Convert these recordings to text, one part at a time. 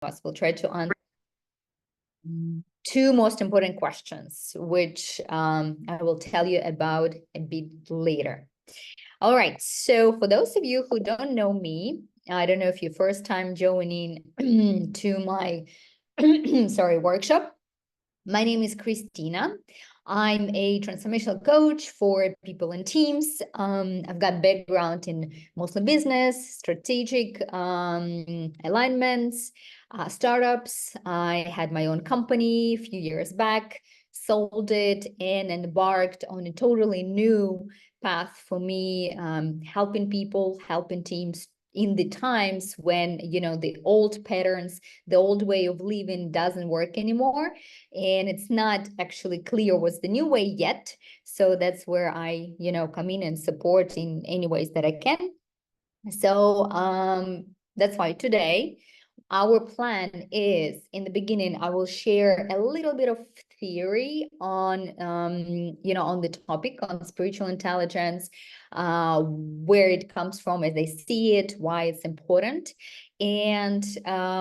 us will try to answer two most important questions, which I will tell you about a bit later. All right, so for those of you who don't know me, I don't know if you're first time joining to my workshop. My name is Christina. I'm a transformational coach for people and teams. I've got background in mostly business, strategic alignments, startups. I had my own company a few years back, sold it, and embarked on a totally new path for me, helping people, helping teams in the times when, the old patterns, the old way of living doesn't work anymore. And it's not actually clear what's the new way yet. So that's where I, come in and support in any ways that I can. So that's why today our plan is, in the beginning, I will share a little bit of theory on, on the topic on spiritual intelligence, where it comes from as they see it, why it's important. And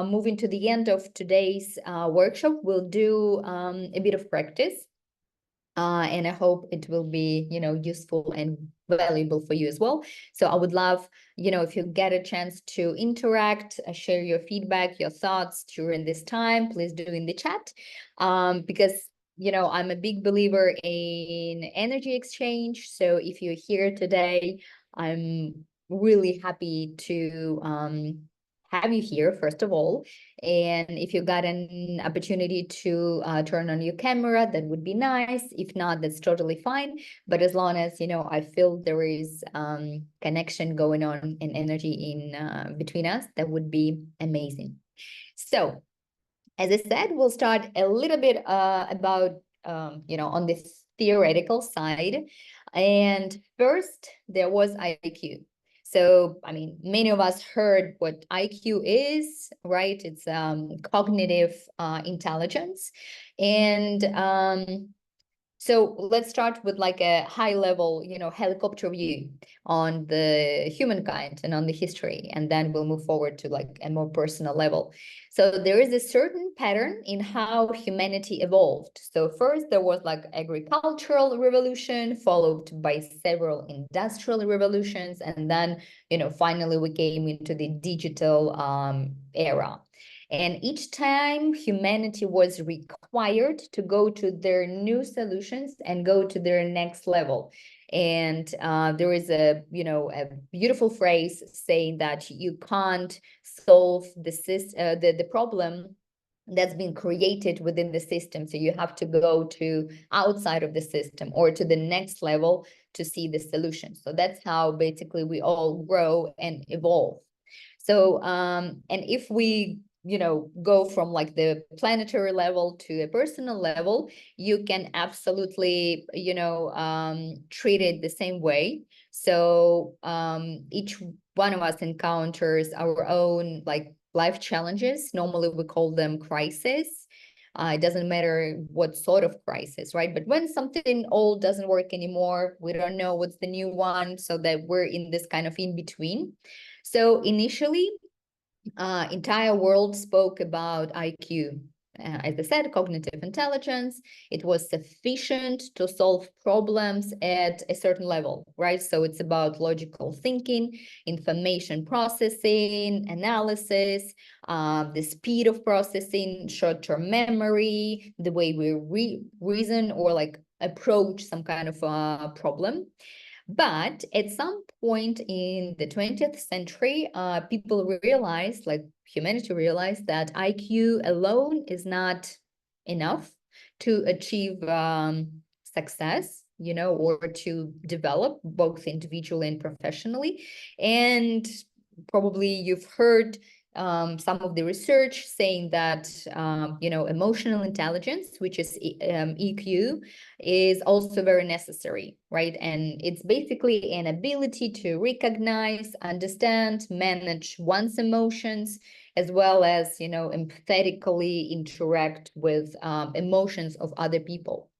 moving to the end of today's workshop, we'll do a bit of practice. And I hope it will be, useful and valuable for you as well. So I would love, if you get a chance to interact, share your feedback, your thoughts during this time, please do in the chat. Because, I'm a big believer in energy exchange. So if you're here today, I'm really happy to have you here, first of all. And if you got an opportunity to turn on your camera, that would be nice. If not, that's totally fine. But as long as, I feel there is connection going on and energy in between us, that would be amazing. So, as I said, we'll start a little bit about, on this theoretical side. And first, there was IQ. So, many of us heard what IQ is, right? It's cognitive intelligence. And so let's start with like a high level, helicopter view on the humankind and on the history, and then we'll move forward to like a more personal level. So there is a certain pattern in how humanity evolved. So first there was like agricultural revolution, followed by several industrial revolutions, and then, finally we came into the digital era. And each time humanity was required to go to their new solutions and go to their next level. And there is a beautiful phrase saying that you can't solve the problem that's been created within the system. So you have to go to outside of the system or to the next level to see the solution. So that's how basically we all grow and evolve. So and if we go from like the planetary level to a personal level, you can absolutely treat it the same way. So each one of us encounters our own like life challenges. Normally we call them crises. It doesn't matter what sort of crisis, right? But when something old doesn't work anymore, we don't know what's the new one, so that we're in this kind of in between. So initially, entire world spoke about IQ. As I said, cognitive intelligence. It was sufficient to solve problems at a certain level, right? So it's about logical thinking, information processing, analysis, the speed of processing, short-term memory, the way we reason or like approach some kind of problem. But at some point in the 20th century, people realized, like humanity realized, that IQ alone is not enough to achieve success, or to develop both individually and professionally. And probably you've heard some of the research saying that, emotional intelligence, which is EQ, is also very necessary, right? And it's basically an ability to recognize, understand, manage one's emotions, as well as, empathetically interact with emotions of other people.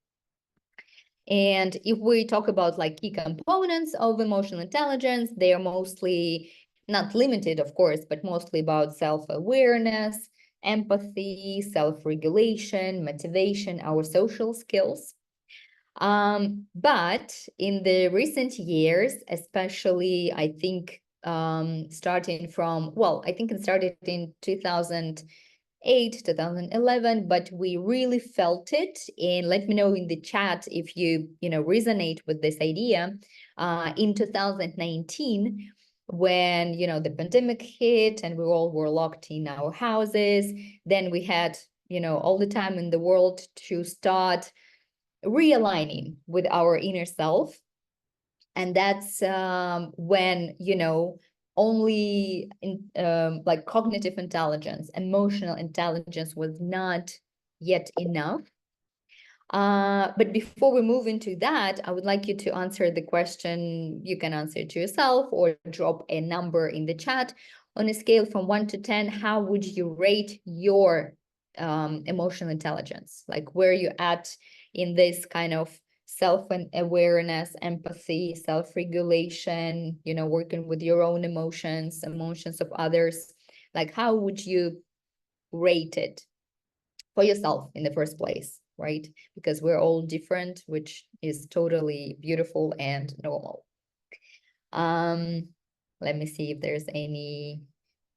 And if we talk about like key components of emotional intelligence, they are mostly not limited, of course, but mostly about self-awareness, empathy, self-regulation, motivation, our social skills. But in the recent years, especially, I think, starting from, well, I think it started in 2008, 2011, but we really felt it. And let me know in the chat if you resonate with this idea. In 2019, when the pandemic hit and we all were locked in our houses, then we had all the time in the world to start realigning with our inner self. And that's when only like cognitive intelligence, emotional intelligence was not yet enough. But before we move into that, I would like you to answer the question. You can answer it to yourself or drop a number in the chat. On a scale from 1 to 10, how would you rate your emotional intelligence? Like, where you at in this kind of self-awareness, empathy, self-regulation, working with your own emotions of others? Like, how would you rate it for yourself in the first place, right? Because we're all different, which is totally beautiful and normal. Let me see if there's anything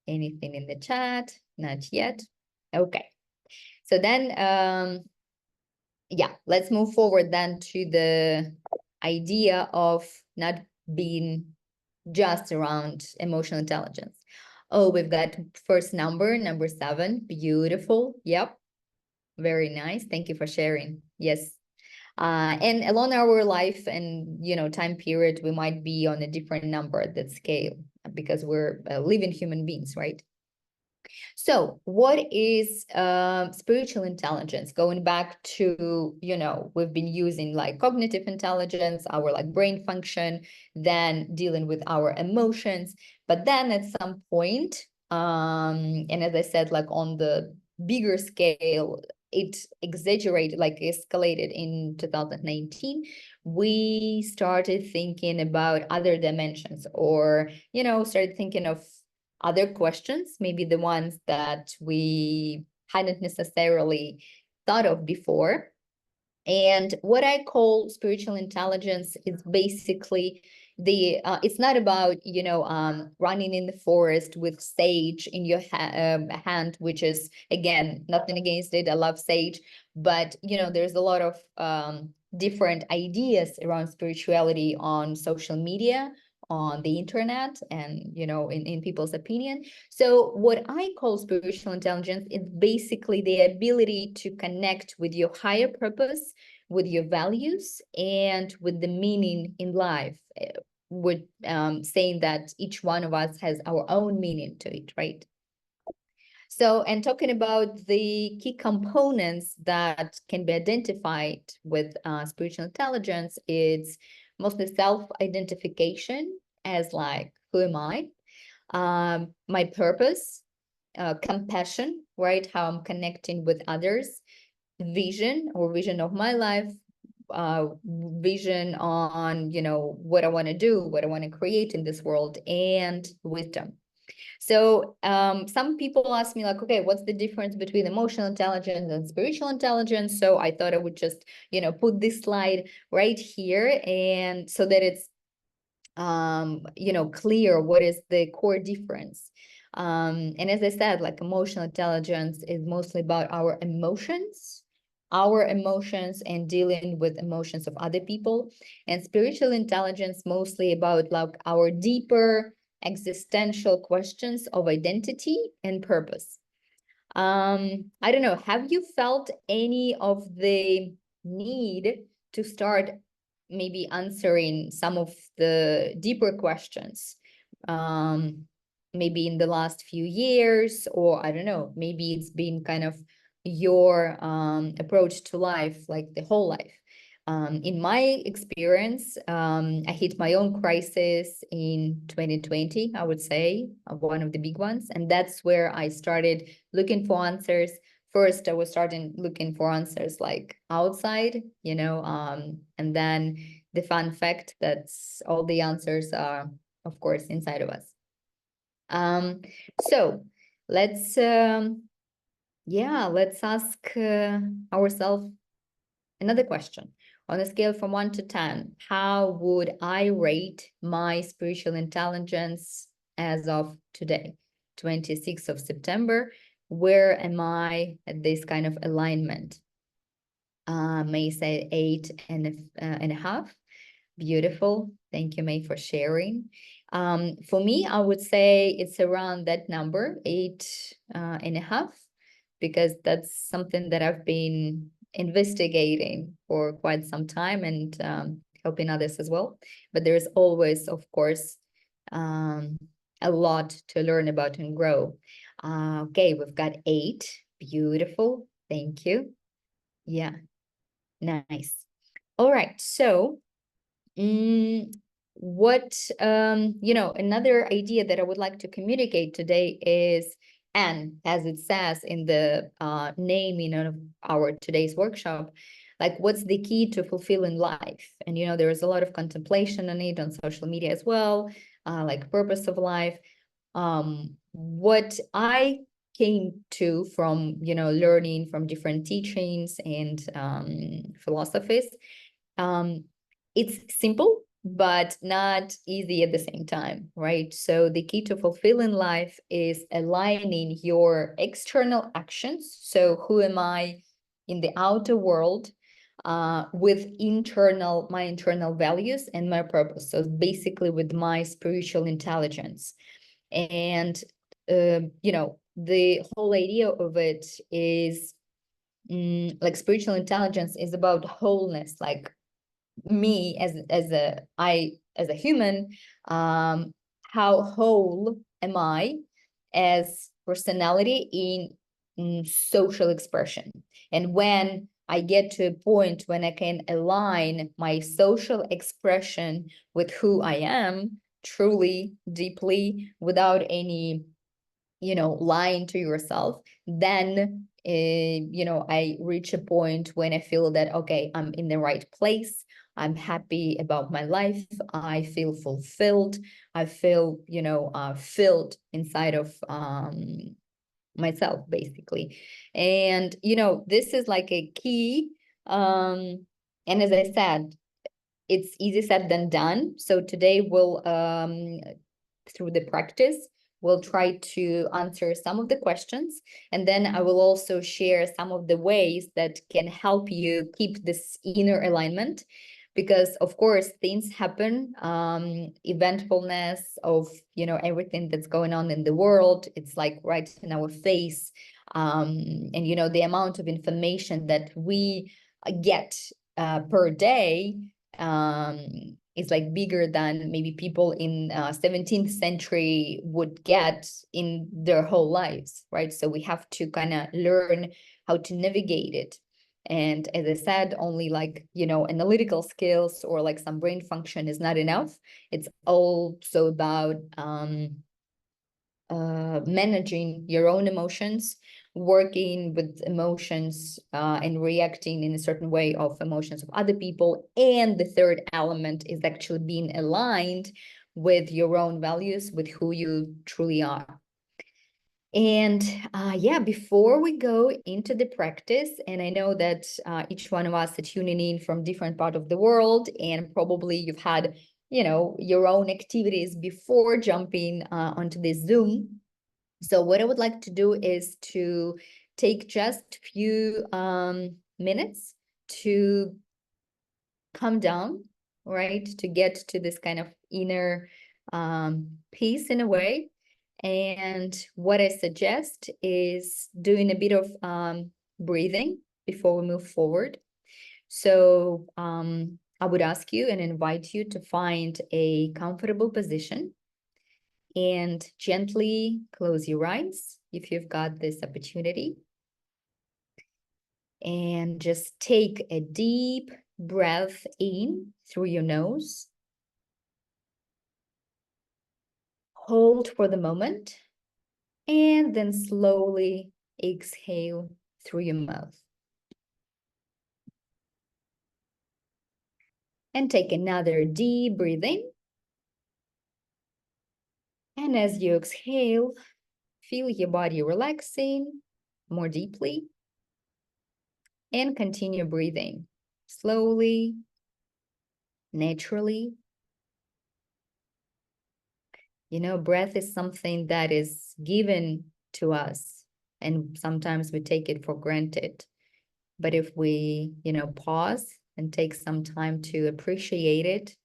in the chat. Not yet. Okay. So then, yeah, let's move forward then to the idea of not being just around emotional intelligence. Oh, we've got first number 7. Beautiful. Yep. Very nice. Thank you for sharing. Yes. And along our life and, time period, we might be on a different number at that scale because we're living human beings, right? So what is spiritual intelligence? Going back to, we've been using like cognitive intelligence, our like brain function, then dealing with our emotions. But then at some point, and as I said, like on the bigger scale, it exaggerated, like escalated in 2019. We started thinking about other dimensions, or, started thinking of other questions, maybe the ones that we hadn't necessarily thought of before. And what I call spiritual intelligence is basically it's not about running in the forest with sage in your hand, which is, again, nothing against it, I love sage, but there's a lot of different ideas around spirituality on social media, on the internet, and in people's opinion. So what I call spiritual intelligence is basically the ability to connect with your higher purpose, with your values, and with the meaning in life, with saying that each one of us has our own meaning to it, right? So, and talking about the key components that can be identified with spiritual intelligence, it's mostly self-identification as like, who am I? My purpose, compassion, right? How I'm connecting with others, vision of my life, vision on, what I want to do, what I want to create in this world, and wisdom. So some people ask me like, okay, what's the difference between emotional intelligence and spiritual intelligence? So I thought I would just, put this slide right here, and so that it's, clear what is the core difference. And as I said, like emotional intelligence is mostly about our emotions and dealing with emotions of other people. And spiritual intelligence mostly about like our deeper existential questions of identity and purpose. I don't know, have you felt any of the need to start maybe answering some of the deeper questions, maybe in the last few years, or I don't know, maybe it's been kind of your approach to life, like the whole life? In my experience, I hit my own crisis in 2020, I would say, one of the big ones. And that's where I started looking for answers. First, I was starting looking for answers like outside, and then the fun fact that all the answers are, of course, inside of us. So let's Yeah, let's ask ourselves another question. On a scale from 1 to 10, how would I rate my spiritual intelligence as of today, 26th of September? Where am I at this kind of alignment? May say 8.5. Beautiful. Thank you, May, for sharing. For me, I would say it's around that number, 8.5, because that's something that I've been investigating for quite some time and helping others as well. But there's always, of course, um, a lot to learn about and grow. Okay, we've got 8. Beautiful. Thank you. Yeah, nice. All right, so what another idea that I would like to communicate today is, and as it says in the naming of our today's workshop, like what's the key to fulfilling life? And there's a lot of contemplation on it on social media as well, like purpose of life. What I came to from learning from different teachings and philosophies, it's simple but not easy at the same time, right? So the key to fulfilling life is aligning your external actions, so who am I in the outer world, with my internal values and my purpose, so basically with my spiritual intelligence. And the whole idea of it is, like, spiritual intelligence is about wholeness, like me as a human, how whole am I as personality in social expression. And when I get to a point when I can align my social expression with who I am truly, deeply, without any lying to yourself, then I reach a point when I feel that, okay, I'm in the right place, I'm happy about my life, I feel fulfilled, I feel filled inside of myself, basically. And this is like a key, and as I said, it's easy said than done. So today we'll through the practice, we'll try to answer some of the questions, and then I will also share some of the ways that can help you keep this inner alignment, because of course things happen, eventfulness of everything that's going on in the world, it's like right in our face, and the amount of information that we get per day, is like bigger than maybe people in 17th century would get in their whole lives, right? So we have to kind of learn how to navigate it. And as I said, only like analytical skills or like some brain function is not enough. It's also about managing your own emotions, working with emotions, and reacting in a certain way of emotions of other people. And the third element is actually being aligned with your own values, with who you truly are. And yeah, before we go into the practice, and I know that each one of us are tuning in from different part of the world, and probably you've had your own activities before jumping onto this Zoom. So what I would like to do is to take just a few minutes to calm down, right? To get to this kind of inner peace in a way. And what I suggest is doing a bit of breathing before we move forward. So I would ask you and invite you to find a comfortable position and gently close your eyes if you've got this opportunity. And just take a deep breath in through your nose. Hold for the moment, and then slowly exhale through your mouth. And take another deep breath in. And as you exhale, feel your body relaxing more deeply. And continue breathing slowly, naturally. You know, breath is something that is given to us, and sometimes we take it for granted. But if we, pause and take some time to appreciate it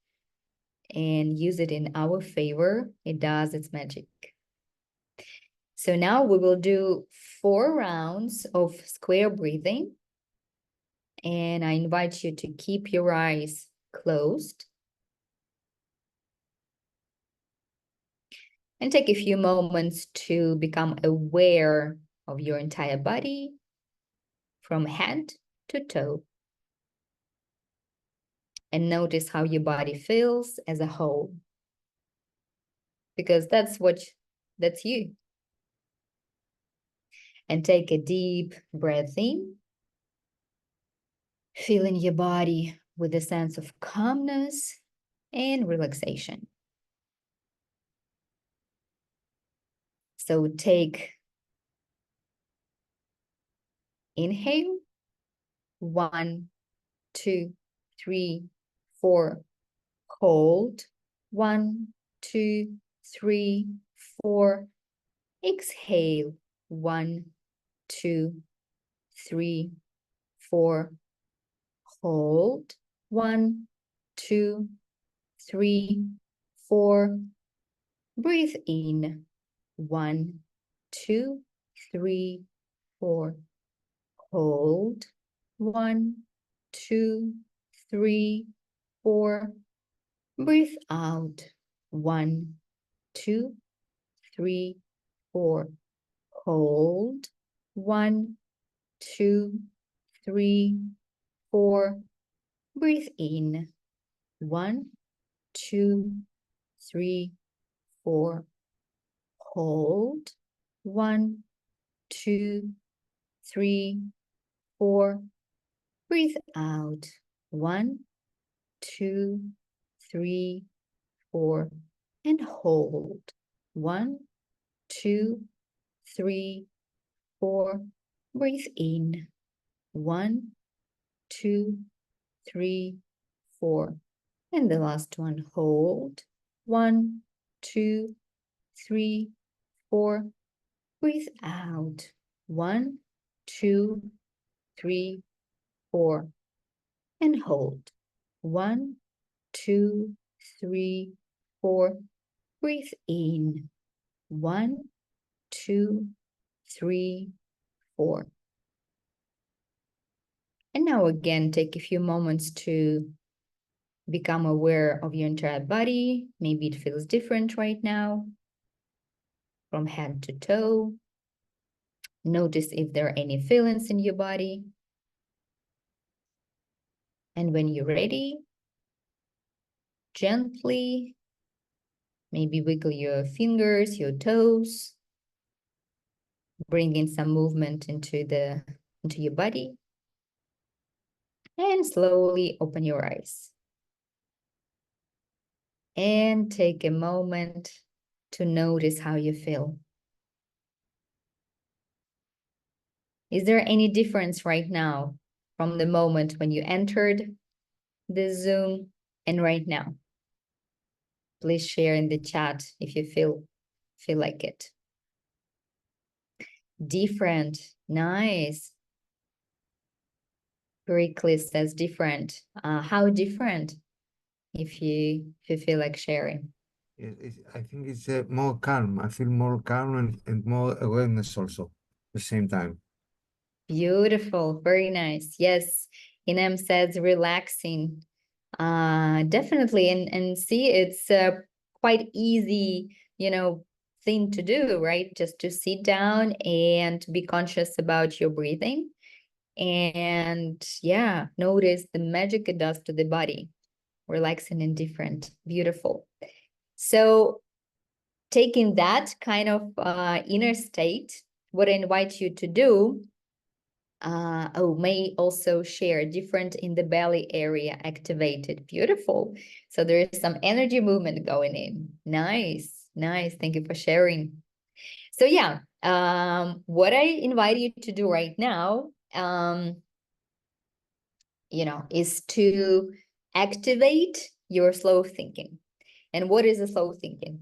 and use it in our favor, it does its magic. So now we will do 4 rounds of square breathing. And I invite you to keep your eyes closed. And take a few moments to become aware of your entire body from head to toe. And notice how your body feels as a whole. Because that's you. And take a deep breath in. Feeling your body with a sense of calmness and relaxation. So take inhale. 1, 2, 3, 4. Hold. 1, 2, 3, 4. Exhale. 1, 2, 3, 4. Hold. 1, 2, 3, 4. Breathe in. 1, 2, 3, 4. Hold. 1, 2, 3, 4. Breathe out. 1, 2, 3, 4. Hold. 1, 2, 3, 4. Breathe in. 1, 2, 3, 4. Hold. 1, 2, 3, 4. Breathe out. 1, 2, 3, 4. And hold. 1, 2, 3, 4. Breathe in. 1, 2, 3, 4. And the last one, hold. 1, 2, 3, 4. Breathe out. 1, 2, 3, 4. And hold. 1, 2, 3, 4. Breathe in. 1, 2, 3, 4. And now again, take a few moments to become aware of your entire body. Maybe it feels different right now, from head to toe. Notice if there are any feelings in your body. And when you're ready, gently, maybe wiggle your fingers, your toes. Bring in some movement into your body. And slowly open your eyes. And take a moment to notice how you feel. Is there any difference right now from the moment when you entered the Zoom and right now? Please share in the chat if you feel like it. Different. Nice. Pericles says different. How different? If you feel like sharing. I think it's more calm. I feel more calm and more awareness also at the same time. Beautiful. Very nice. Yes. Inem says relaxing. Definitely. And see, it's quite easy, thing to do, right? Just to sit down and be conscious about your breathing. And yeah, notice the magic it does to the body. Relaxing and different. Beautiful. So taking that kind of inner state, what I invite you to do, may also share different in the belly area activated. Beautiful. So there is some energy movement going in. Nice. Thank you for sharing. So yeah, what I invite you to do right now, is to activate your slow thinking. And what is a slow thinking?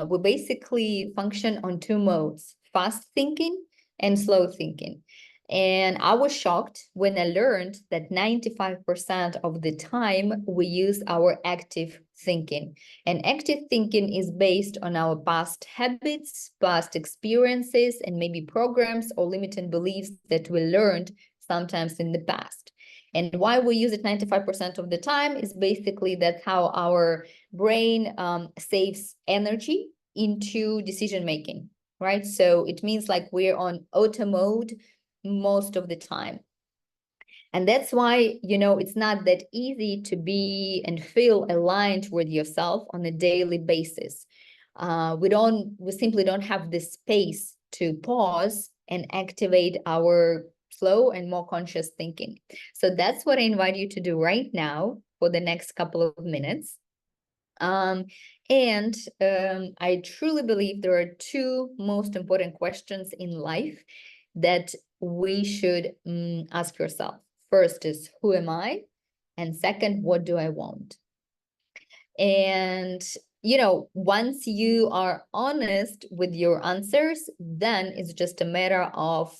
We basically function on two modes: fast thinking and slow thinking. And I was shocked when I learned that 95% of the time we use our active thinking. And active thinking is based on our past habits, past experiences, and maybe programs or limiting beliefs that we learned sometimes in the past. And why we use it 95% of the time is basically that's how our brain saves energy into decision making, right? So it means like we're on auto mode most of the time. And that's why, it's not that easy to be and feel aligned with yourself on a daily basis. We simply don't have the space to pause and activate our slow and more conscious thinking. So that's what I invite you to do right now for the next couple of minutes. And I truly believe there are two most important questions in life that we should ask yourself. First is, who am I? And second, what do I want? And, once you are honest with your answers, then it's just a matter of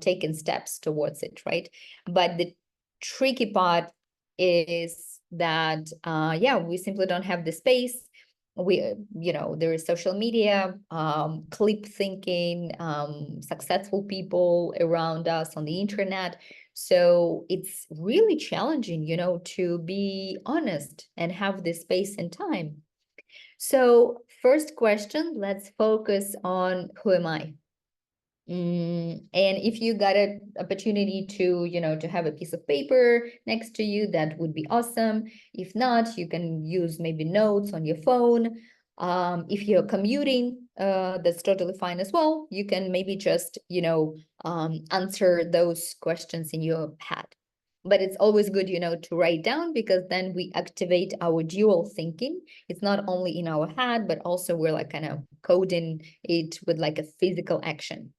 taking steps towards it, right? But the tricky part is that, we simply don't have the space. There is social media, clip thinking, successful people around us on the internet. So it's really challenging, to be honest and have this space and time. So first question, let's focus on, who am I? And if you got an opportunity to, to have a piece of paper next to you, that would be awesome. If not, you can use maybe notes on your phone. If you're commuting, that's totally fine as well. You can maybe just, answer those questions in your head. But it's always good, to write down, because then we activate our dual thinking. It's not only in our head, but also we're like kind of coding it with like a physical action.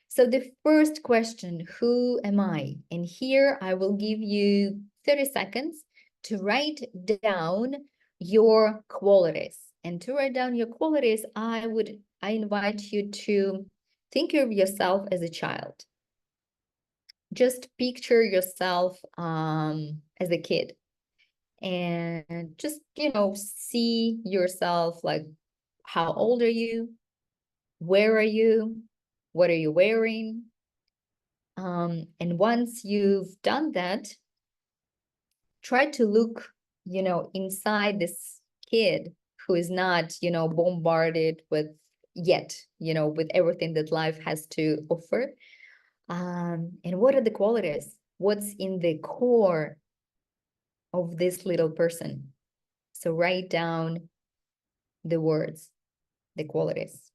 So the first question, who am I? And here I will give you 30 seconds to write down your qualities. And to write down your qualities, I invite you to think of yourself as a child. Just picture yourself as a kid, and just, see yourself like, how old are you? Where are you? What are you wearing? And once you've done that, try to look, inside this kid who is not, bombarded with yet, with everything that life has to offer. And what are the qualities? What's in the core of this little person? So write down the words, the qualities.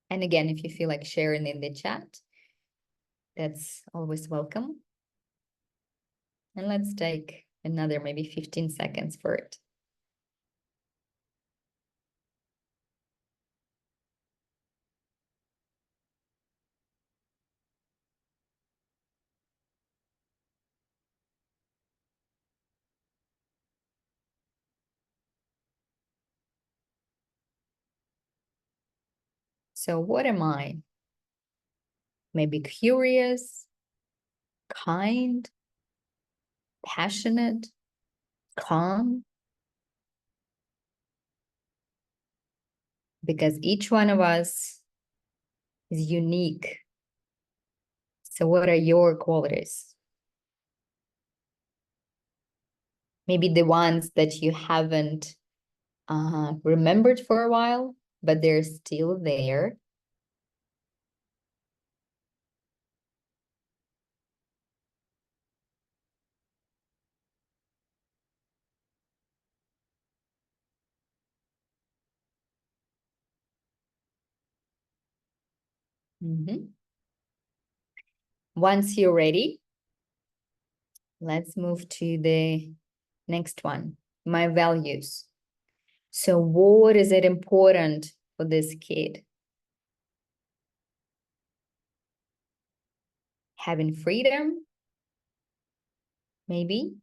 And again, if you feel like sharing in the chat, that's always welcome. And let's take another maybe 15 seconds for it. So what am I? Maybe curious, kind, passionate, calm. Because each one of us is unique. So what are your qualities? Maybe the ones that you haven't remembered for a while, but they're still there. Once you're ready, Let's move to the next one. My values. So what is it important for this kid? Having freedom, maybe?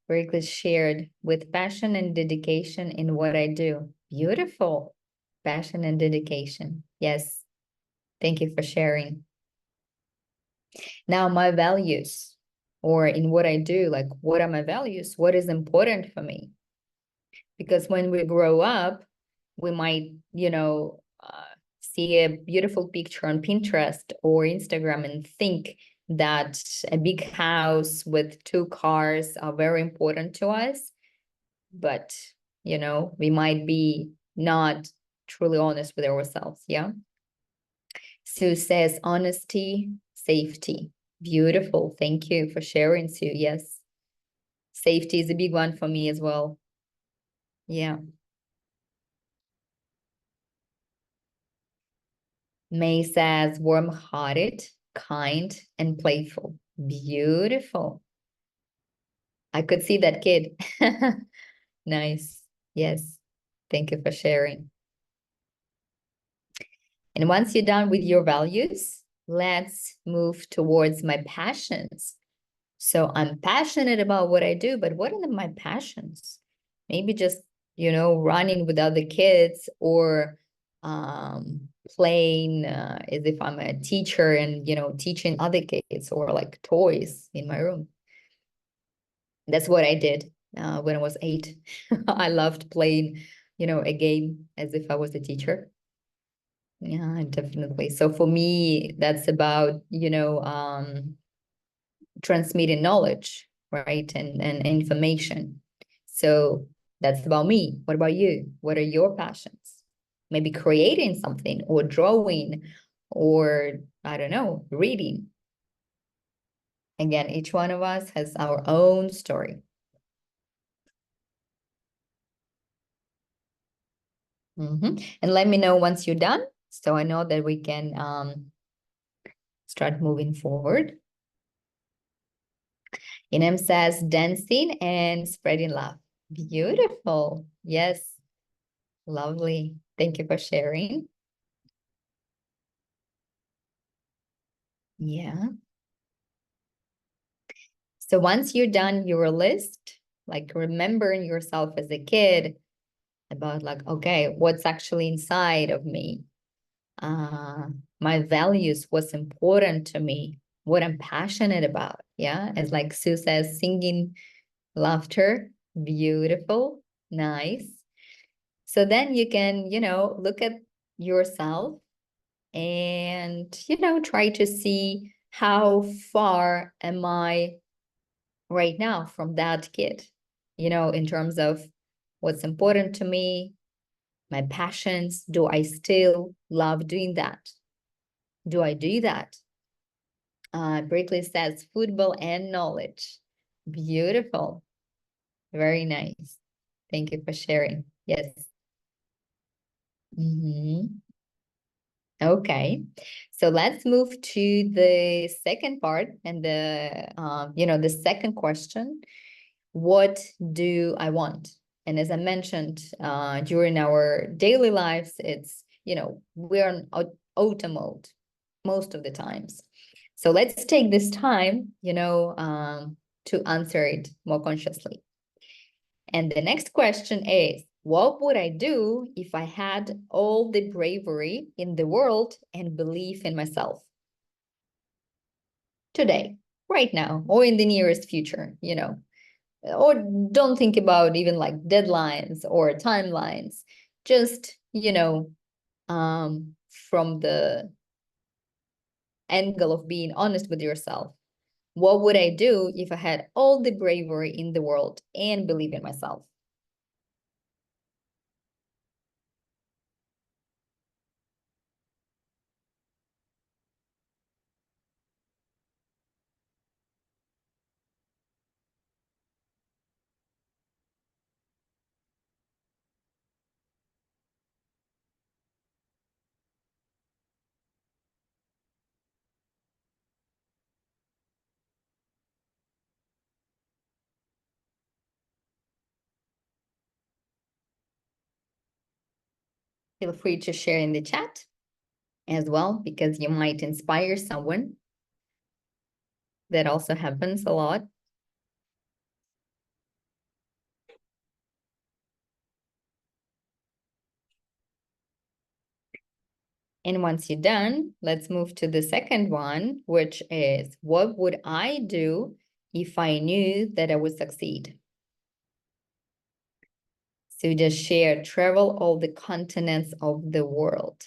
Berkeley shared with passion and dedication in what I do. Beautiful. Passion and dedication. Yes. Thank you for sharing. Now, my values, or in what I do, like what are my values? What is important for me? Because when we grow up, we might, see a beautiful picture on Pinterest or Instagram and think that a big house with two cars are very important to us. But, we might be not truly honest with ourselves. Yeah. Sue says honesty, safety. Beautiful. Thank you for sharing, Sue. Yes. Safety is a big one for me as well. Yeah. May says warm-hearted, kind, and playful. Beautiful. I could see that kid. Nice. Yes. Thank you for sharing. And once you're done with your values, let's move towards my passions. So I'm passionate about what I do, but what are my passions? Maybe just, running with other kids or playing as if I'm a teacher and, teaching other kids or like toys in my room. That's what I did when I was 8. I loved playing, a game as if I was a teacher. Yeah, definitely. So for me, that's about, transmitting knowledge, right? And information. So that's about me. What about you? What are your passions? Maybe creating something or drawing or, I don't know, reading. Again, each one of us has our own story. And let me know once you're done, so I know that we can start moving forward. Inem says dancing and spreading love. Beautiful. Yes. Lovely. Thank you for sharing. Yeah. So once you're done your list, like remembering yourself as a kid about like, okay, what's actually inside of me? My values, what's important to me, what I'm passionate about. Yeah. As like Sue says, singing, laughter, beautiful, nice. So then you can, look at yourself and, try to see how far am I right now from that kid, in terms of what's important to me, my passions. Do I still love doing that? Do I do that? Berkeley says football and knowledge. Beautiful. Very nice. Thank you for sharing. Yes. Okay. So let's move to the second part and the second question. What do I want? And as I mentioned, during our daily lives, it's, we're on auto mode most of the times. So let's take this time, to answer it more consciously. And the next question is, what would I do if I had all the bravery in the world and belief in myself? Today, right now, or in the nearest future, or don't think about even like deadlines or timelines. Just, from the angle of being honest with yourself. What would I do if I had all the bravery in the world and believe in myself? Feel free to share in the chat as well, because you might inspire someone. That also happens a lot. And once you're done, let's move to the second one, which is, what would I do if I knew that I would succeed? So just share, travel all the continents of the world.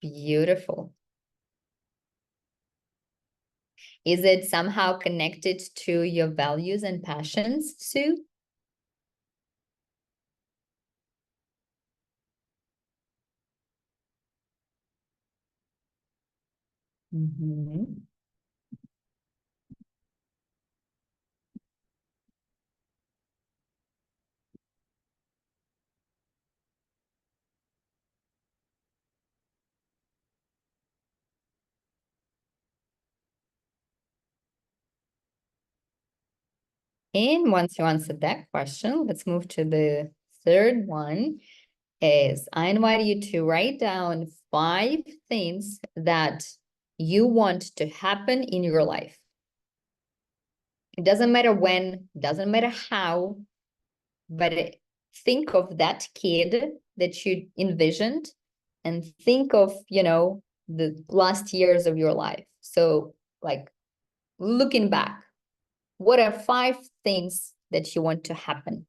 Beautiful. Is it somehow connected to your values and passions, Sue? Mm-hmm. And once you answer that question, let's move to the third one. Is I invite you to write down 5 things that you want to happen in your life. It doesn't matter when, doesn't matter how, but think of that kid that you envisioned and think of, the last years of your life. So like looking back, what are 5 things that you want to happen?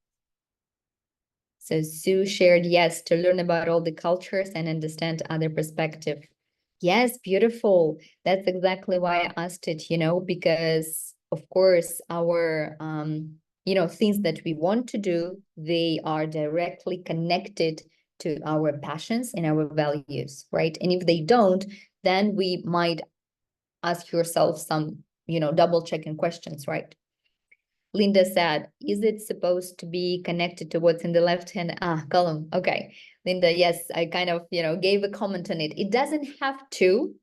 So Sue shared, yes, to learn about all the cultures and understand other perspective. Yes, beautiful. That's exactly why I asked it, because of course our, things that we want to do, they are directly connected to our passions and our values, right? And if they don't, then we might ask yourself some, double checking questions, right? Linda said, is it supposed to be connected to what's in the left-hand column? Okay, Linda, yes, I kind of, gave a comment on it. It doesn't have to.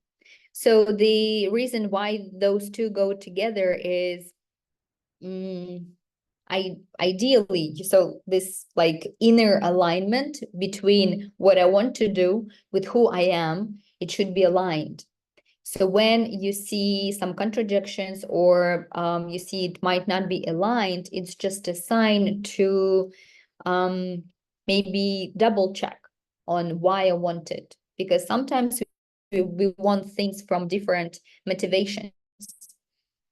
So the reason why those two go together is ideally, so this like inner alignment between what I want to do with who I am, it should be aligned. So when you see some contradictions or you see it might not be aligned, it's just a sign to maybe double check on why I want it. Because sometimes we want things from different motivations,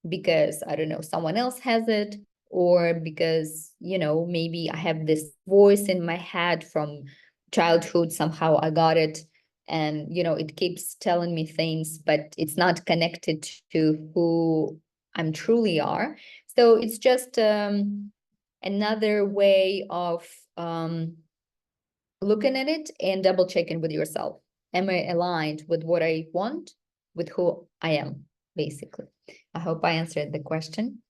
because, I don't know, someone else has it, or because, maybe I have this voice in my head from childhood, somehow I got it, and it keeps telling me things, but it's not connected to who I'm truly are. So it's just another way of looking at it and double checking with yourself. Am I aligned with what I want, with who I am, basically? I hope I answered the question.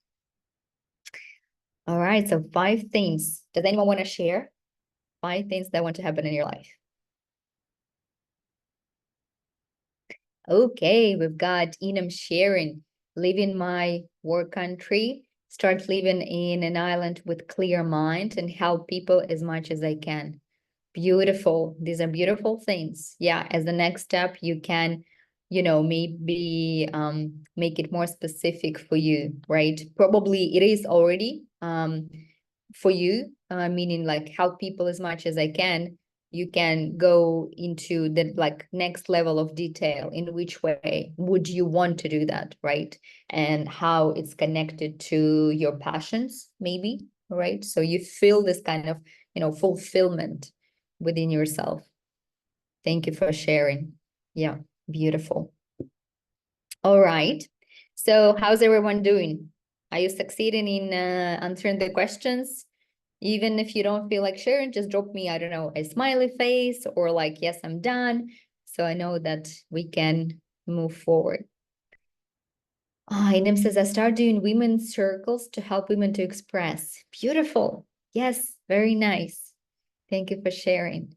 All right, so 5 things. Does anyone want to share 5 things that want to happen in your life? Okay, we've got Enam sharing, live in my work country, start living in an island with clear mind, and help people as much as I can. Beautiful. These are beautiful things. Yeah, as the next step, you can, maybe make it more specific for you, right? Probably it is already for you, meaning like help people as much as I can. You can go into the like next level of detail. In which way would you want to do that, right? And how it's connected to your passions, maybe, right? So you feel this kind of, fulfillment within yourself. Thank you for sharing. Yeah, beautiful. All right. So how's everyone doing? Are you succeeding in answering the questions? Even if you don't feel like sharing, just drop me, I don't know, a smiley face or like, yes, I'm done. So I know that we can move forward. Inem says, I start doing women's circles to help women to express. Beautiful. Yes, very nice. Thank you for sharing.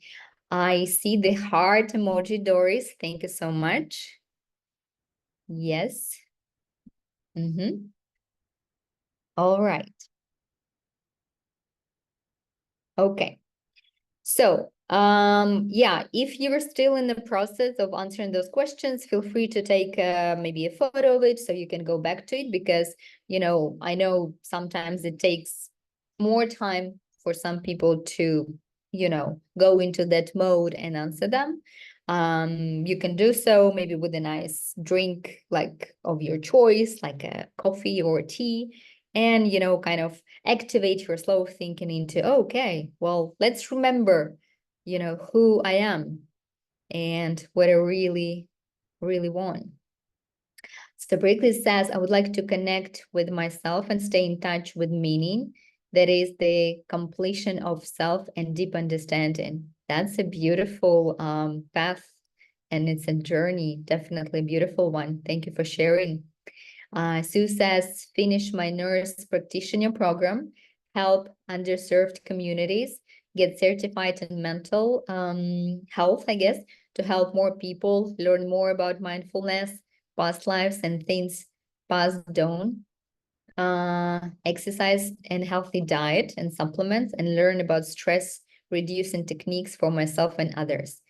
I see the heart emoji, Doris. Thank you so much. Yes. All right. Okay. So Yeah, if you're still in the process of answering those questions, feel free to take maybe a photo of it so you can go back to it, because, you know, I know sometimes it takes more time for some people to, you know, go into that mode and answer them. You can do so maybe with a nice drink, like of your choice, like a coffee or tea, and, you know, kind of activate your slow thinking into, okay, well, let's remember, you know, who I am and what I really, really want. So Brickley says, I would like to connect with myself and stay in touch with meaning. That is the completion of self and deep understanding. That's a beautiful path, and it's a journey, definitely a beautiful one. Thank you for sharing. Sue says, finish my nurse practitioner program, help underserved communities, get certified in mental health, I guess, to help more people learn more about mindfulness, past lives, and things passed on. Exercise and healthy diet and supplements, and learn about stress reducing techniques for myself and others.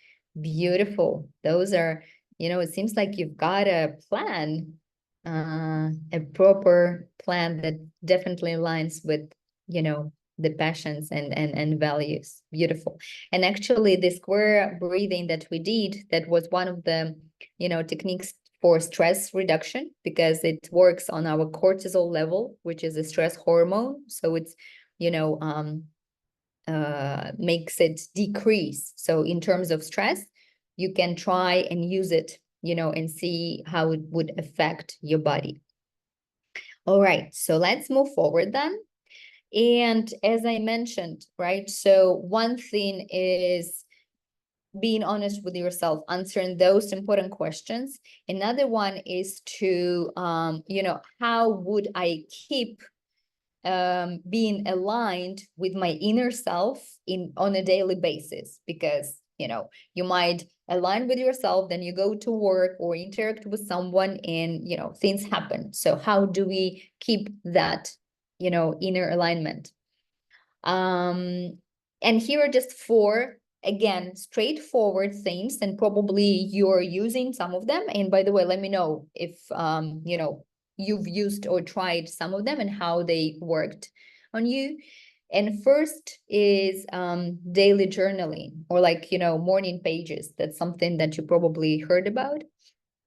Beautiful. Those are, you know, it seems like you've got a plan, a proper plan that definitely aligns with, you know, the passions and values. Beautiful. And actually the square breathing that we did, that was one of the, you know, techniques for stress reduction, because it works on our cortisol level, which is a stress hormone. So it's, you know, makes it decrease. So in terms of stress, you can try and use it, you know, and see how it would affect your body. All right, so let's move forward then. And as I mentioned, right, so one thing is being honest with yourself, answering those important questions. Another one is to, you know, how would I keep being aligned with my inner self on a daily basis? Because, you know, you might align with yourself, then you go to work or interact with someone, and, you know, things happen. So how do we keep that, you know, inner alignment? And here are just four, again, straightforward things, and probably you're using some of them. And by the way, let me know if, you know, you've used or tried some of them and how they worked on you. And first is daily journaling, or like, you know, morning pages. That's something that you probably heard about.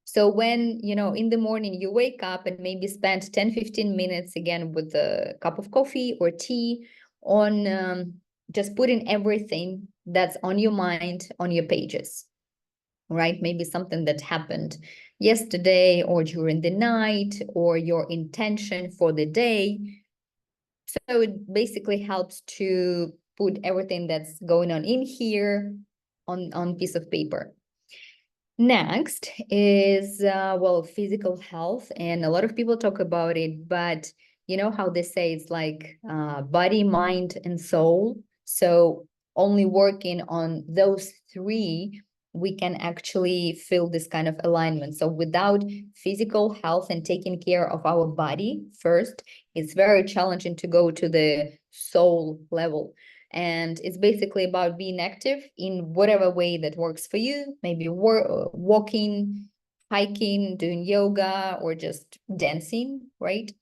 So when, you know, in the morning you wake up and maybe spend 10-15 minutes again with a cup of coffee or tea on just putting everything that's on your mind on your pages, right? Maybe something that happened yesterday or during the night, or your intention for the day. So it basically helps to put everything that's going on in here on piece of paper. Next is, well, physical health. And a lot of people talk about it, but you know how they say it's like body, mind, and soul. So only working on those three, we can actually feel this kind of alignment. So without physical health and taking care of our body first, it's very challenging to go to the soul level. And it's basically about being active in whatever way that works for you, maybe walking, hiking, doing yoga, or just dancing, right?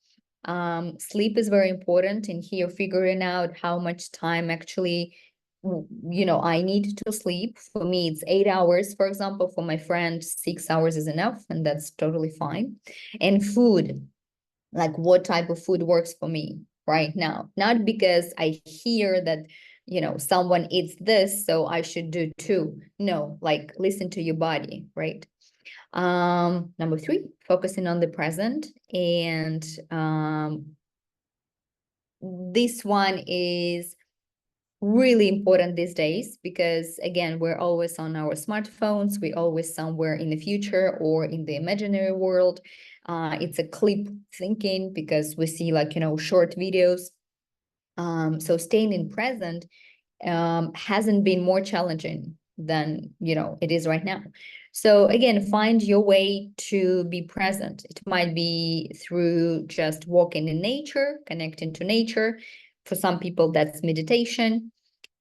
Sleep is very important in here, figuring out how much time actually, you know, I need to sleep. For me, it's 8 hours, for example. For my friend, 6 hours is enough, and that's totally fine. And food, like what type of food works for me right now, not because I hear that, you know, someone eats this, so I should do too. No, like listen to your body, right? Number 3, focusing on the present. And this one is really important these days, because again, we're always on our smartphones, we're always somewhere in the future or in the imaginary world. It's a clip thinking, because we see, like, you know, short videos. So staying in present hasn't been more challenging than, you know, it is right now. So again, find your way to be present. It might be through just walking in nature, connecting to nature. For some people, that's meditation.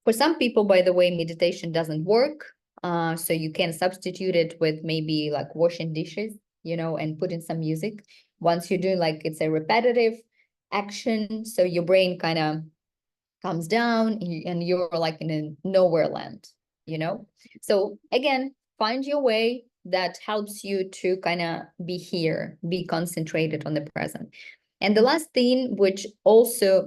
For some people, by the way, meditation doesn't work. So you can substitute it with maybe like washing dishes, and put in some music. Once you're doing like it's a repetitive action, so your brain kind of comes down and you're like in a nowhere land, So again, find your way that helps you to kind of be here, be concentrated on the present. And the last thing, which also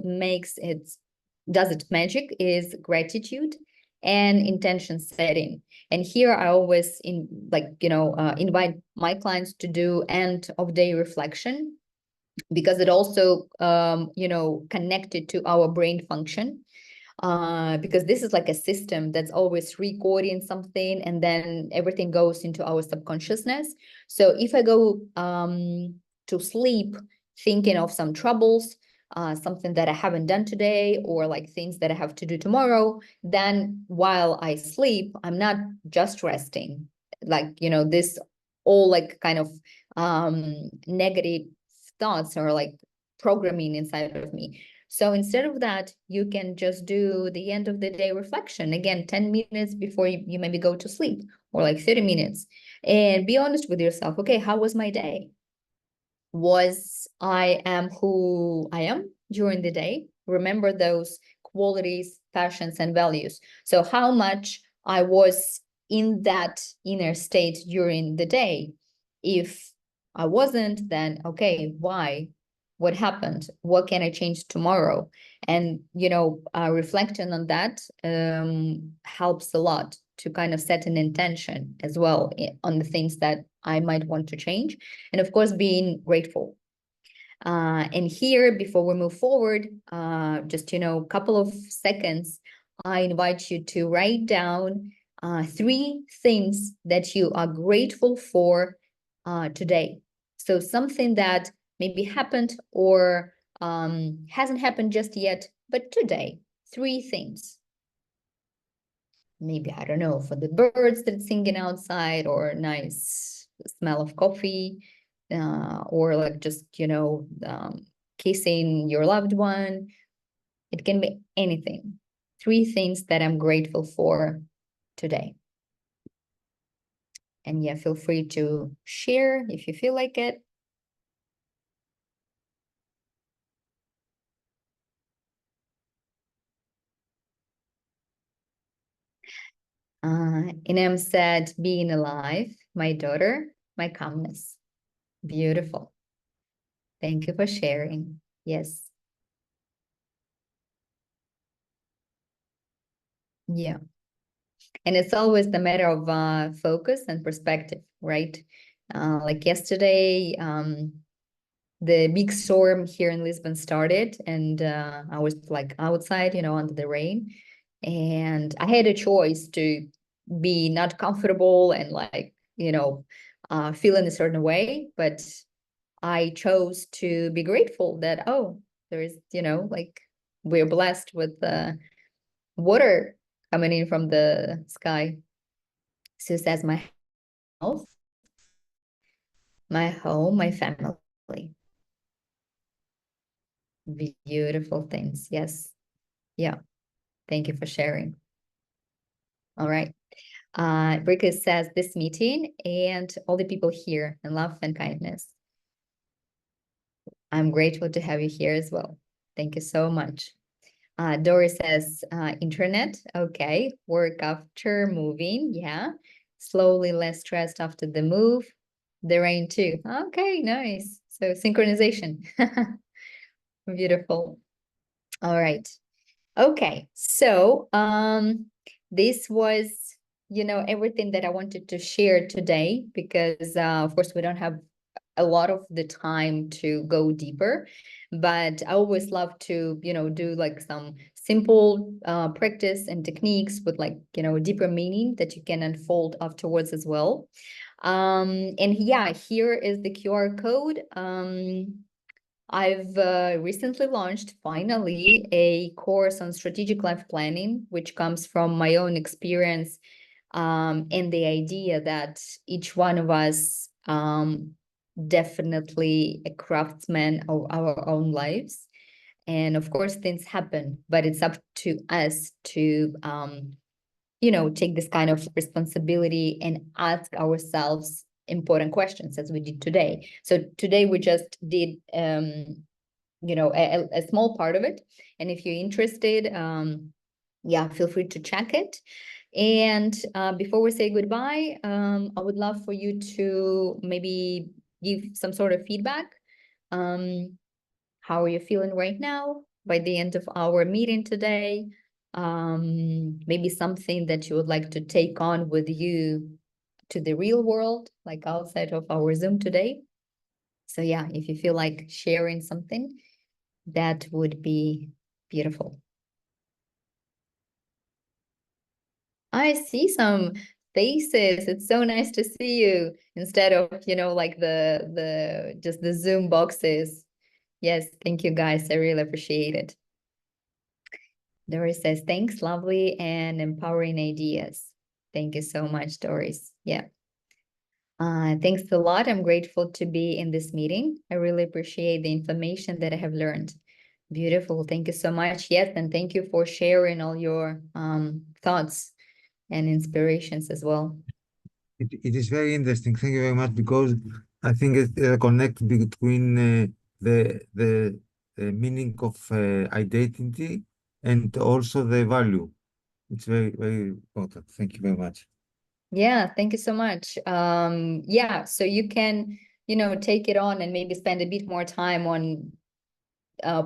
does it magic, is gratitude and intention setting. And here I always invite my clients to do end of day reflection, because it also connected to our brain function, because this is like a system that's always recording something and then everything goes into our subconsciousness. So if I go to sleep thinking of some troubles, something that I haven't done today, or like things that I have to do tomorrow, then while I sleep, I'm not just resting, this all like kind of negative thoughts or like programming inside of me. So instead of that, you can just do the end of the day reflection. Again, 10 minutes before you maybe go to sleep, or like 30 minutes. And be honest with yourself. Okay, how was my day? Was I am who I am during the day? Remember those qualities, passions, and values. So how much I was in that inner state during the day. If I wasn't, then okay, why? What happened? What can I change tomorrow? And reflecting on that helps a lot to kind of set an intention as well on the things that I might want to change, and of course being grateful. And here, before we move forward, just a couple of seconds, I invite you to write down 3 things that you are grateful for today. So something that maybe happened or hasn't happened just yet, but today, 3 things. Maybe, I don't know, for the birds that's singing outside, or nice smell of coffee, or like just, kissing your loved one. It can be anything. 3 things that I'm grateful for today. And yeah, feel free to share if you feel like it. Inem said, being alive, my daughter, my calmness. Beautiful. Thank you for sharing. Yes. Yeah. And it's always the matter of focus and perspective, right? Like yesterday, the big storm here in Lisbon started, and I was like outside, under the rain, and I had a choice to be not comfortable and like, feel in a certain way, but I chose to be grateful that, oh, there is, like we're blessed with water coming in from the sky. So it says my health, my home, my family. Beautiful things. Yes. Yeah. Thank you for sharing. All right. Rika says this meeting and all the people here in love and kindness. I'm grateful to have you here as well. Thank you so much. Doris says internet. Okay. Work after moving. Yeah. Slowly, less stressed after the move. The rain too. Okay, nice. So synchronization. Beautiful. All right. Okay. So this was, everything that I wanted to share today, because of course we don't have a lot of the time to go deeper, but I always love to, do like some simple practice and techniques with like, deeper meaning that you can unfold afterwards as well. And yeah, here is the QR code. I've recently launched, finally, a course on strategic life planning, which comes from my own experience, and the idea that each one of us definitely a craftsman of our own lives. And of course, things happen, but it's up to us to, you know, take this kind of responsibility and ask ourselves important questions as we did today. So today we just did, you know, a small part of it. And if you're interested, yeah, feel free to check it. And before we say goodbye, I would love for you to maybe give some sort of feedback. How are you feeling right now by the end of our meeting today? Maybe something that you would like to take on with you to the real world, like outside of our Zoom today. So yeah, if you feel like sharing something, that would be beautiful. I see some faces. It's so nice to see you instead of, you know, like the just the Zoom boxes. Yes, thank you guys. I really appreciate it. Doris says, thanks, lovely and empowering ideas. Thank you so much, Doris. Yeah. Thanks a lot. I'm grateful to be in this meeting. I really appreciate the information that I have learned. Beautiful. Thank you so much. Yes, and thank you for sharing all your thoughts and inspirations as well. It is very interesting. Thank you very much, because I think it's a connect between the meaning of identity and also the value. It's very, very important. Thank you very much. Yeah, thank you so much. Yeah, so you can, you know, take it on and maybe spend a bit more time on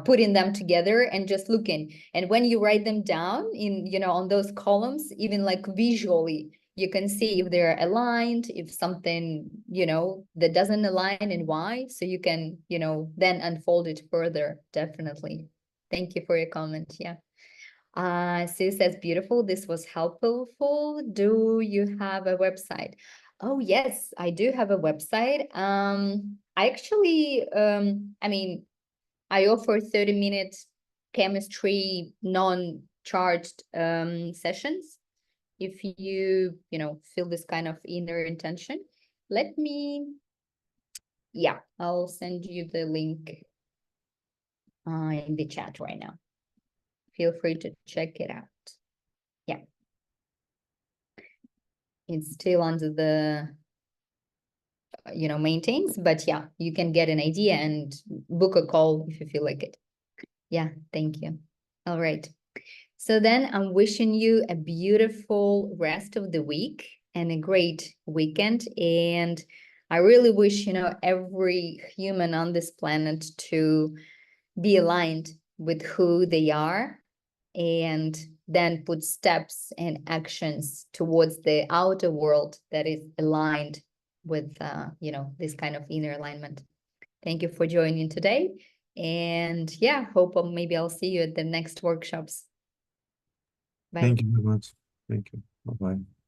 putting them together and just looking. And when you write them down in, you know, on those columns, even like visually, you can see if they're aligned, if something, you know, that doesn't align and why. So you can, you know, then unfold it further. Definitely. Thank you for your comment. Yeah. Sue says, beautiful. This was helpful. Do you have a website? Oh, yes, I do have a website. I actually, I mean, I offer 30-minute chemistry non-charged sessions. If you know, feel this kind of inner intention, let me, yeah, I'll send you the link in the chat right now. Feel free to check it out. Yeah. It's still under the, you know, maintains, but yeah, you can get an idea and book a call if you feel like it. Yeah, thank you. All right. So then I'm wishing you a beautiful rest of the week and a great weekend. And I really wish, you know, every human on this planet to be aligned with who they are and then put steps and actions towards the outer world that is aligned with, you know, this kind of inner alignment. Thank you for joining today. And yeah, hope maybe I'll see you at the next workshops. Bye. Thank you very much. Thank you. Bye-bye.